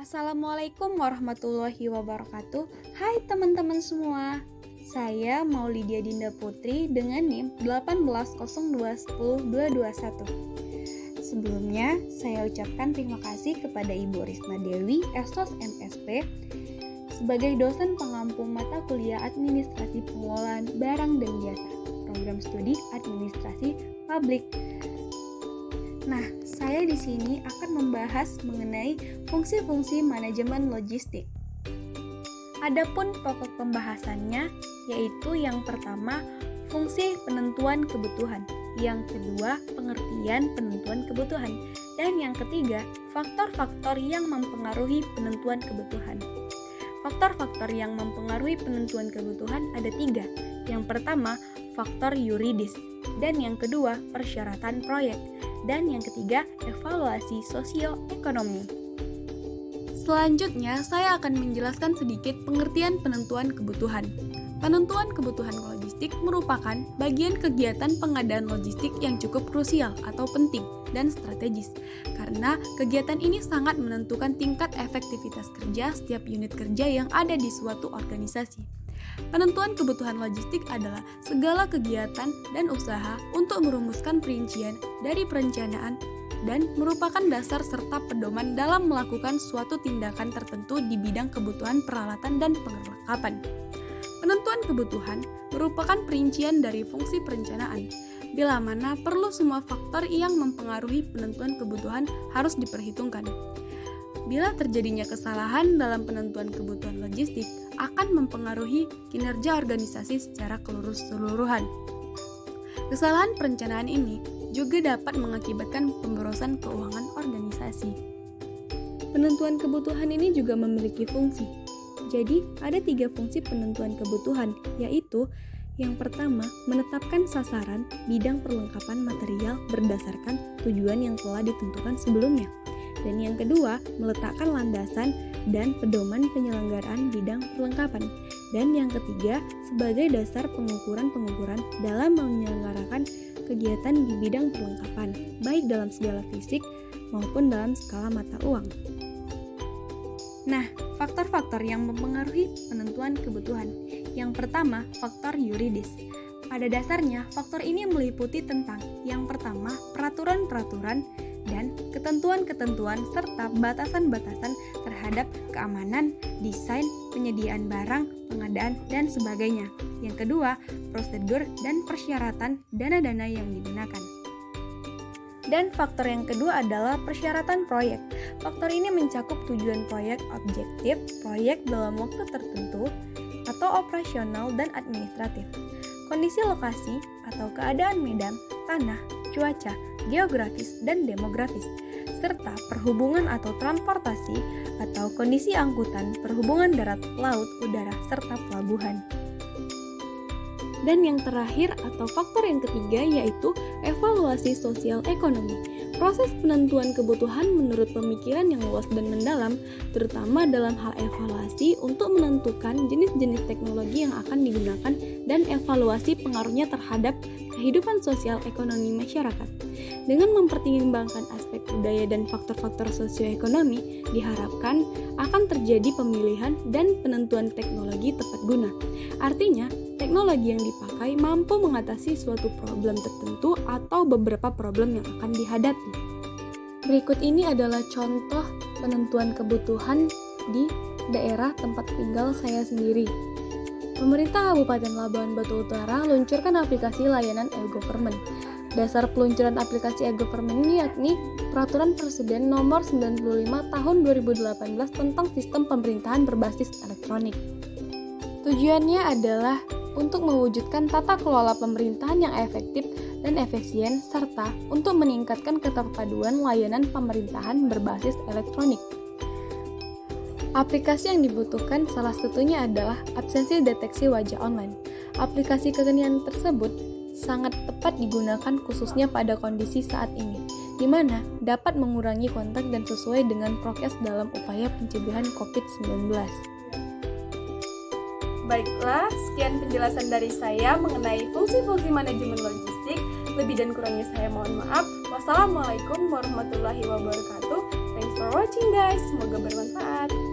Assalamualaikum warahmatullahi wabarakatuh. Hai teman-teman semua. Saya Maulidia Dinda Putri dengan NIM 1802102221. Sebelumnya, saya ucapkan terima kasih kepada Ibu Risma Dewi, Esos MSP, sebagai dosen pengampu mata kuliah Administrasi Pengelolaan Barang dan Jasa, program studi Administrasi Publik. Nah, saya di sini akan membahas mengenai fungsi-fungsi manajemen logistik. Adapun pokok pembahasannya yaitu yang pertama, fungsi penentuan kebutuhan, yang kedua, pengertian penentuan kebutuhan, dan yang ketiga, faktor-faktor yang mempengaruhi penentuan kebutuhan. Faktor-faktor yang mempengaruhi penentuan kebutuhan ada 3. Yang pertama, faktor yuridis, dan yang kedua, persyaratan proyek, dan yang ketiga, evaluasi sosioekonomi. Selanjutnya, saya akan menjelaskan sedikit pengertian penentuan kebutuhan. Penentuan kebutuhan logistik merupakan bagian kegiatan pengadaan logistik yang cukup krusial atau penting dan strategis, karena kegiatan ini sangat menentukan tingkat efektivitas kerja setiap unit kerja yang ada di suatu organisasi. Penentuan kebutuhan logistik adalah segala kegiatan dan usaha untuk merumuskan perincian dari perencanaan dan merupakan dasar serta pedoman dalam melakukan suatu tindakan tertentu di bidang kebutuhan peralatan dan perlengkapan. Penentuan kebutuhan merupakan perincian dari fungsi perencanaan, bila mana perlu semua faktor yang mempengaruhi penentuan kebutuhan harus diperhitungkan. Bila terjadinya kesalahan dalam penentuan kebutuhan logistik, akan mempengaruhi kinerja organisasi secara keseluruhan. Kesalahan perencanaan ini juga dapat mengakibatkan pemborosan keuangan organisasi. Penentuan kebutuhan ini juga memiliki fungsi. Jadi, ada 3 fungsi penentuan kebutuhan, yaitu yang pertama, menetapkan sasaran bidang perlengkapan material berdasarkan tujuan yang telah ditentukan sebelumnya. Dan yang kedua, meletakkan landasan dan pedoman penyelenggaraan bidang perlengkapan. Dan yang ketiga, sebagai dasar pengukuran-pengukuran dalam menyelenggarakan kegiatan di bidang perlengkapan, baik dalam skala fisik maupun dalam skala mata uang. Nah, faktor-faktor yang mempengaruhi penentuan kebutuhan. Yang pertama, faktor yuridis. Pada dasarnya, faktor ini meliputi tentang yang pertama, peraturan-peraturan dan ketentuan-ketentuan serta batasan-batasan terhadap keamanan, desain, penyediaan barang, pengadaan, dan sebagainya. Yang kedua, prosedur dan persyaratan dana-dana yang digunakan. Dan faktor yang kedua adalah persyaratan proyek. Faktor ini mencakup tujuan proyek, objektif proyek dalam waktu tertentu, atau operasional dan administratif, kondisi lokasi atau keadaan medan, tanah, cuaca, geografis dan demografis, serta perhubungan atau transportasi atau kondisi angkutan, perhubungan darat, laut, udara, serta pelabuhan. Dan yang terakhir atau faktor yang ketiga yaitu evaluasi sosial ekonomi. Proses penentuan kebutuhan menurut pemikiran yang luas dan mendalam, terutama dalam hal evaluasi untuk menentukan jenis-jenis teknologi yang akan digunakan dan evaluasi pengaruhnya terhadap kehidupan sosial ekonomi masyarakat. Dengan mempertimbangkan aspek budaya dan faktor-faktor sosioekonomi, diharapkan akan terjadi pemilihan dan penentuan teknologi tepat guna. Artinya, teknologi yang dipakai mampu mengatasi suatu problem tertentu atau beberapa problem yang akan dihadapi. Berikut ini adalah contoh penentuan kebutuhan di daerah tempat tinggal saya sendiri. Pemerintah Kabupaten Labuhan Batu Utara luncurkan aplikasi layanan e-government. Dasar peluncuran aplikasi e-government ini yakni Peraturan Presiden Nomor 95 Tahun 2018 tentang Sistem Pemerintahan Berbasis Elektronik. Tujuannya adalah untuk mewujudkan tata kelola pemerintahan yang efektif dan efisien, serta untuk meningkatkan keterpaduan layanan pemerintahan berbasis elektronik. Aplikasi yang dibutuhkan salah satunya adalah absensi deteksi wajah online. Aplikasi kekinian tersebut sangat tepat digunakan khususnya pada kondisi saat ini, di mana dapat mengurangi kontak dan sesuai dengan prokes dalam upaya pencegahan COVID-19. Baiklah, sekian penjelasan dari saya mengenai fungsi-fungsi manajemen logistik. Lebih dan kurangnya saya mohon maaf. Wassalamualaikum warahmatullahi wabarakatuh. Thanks for watching guys. guys, semoga bermanfaat.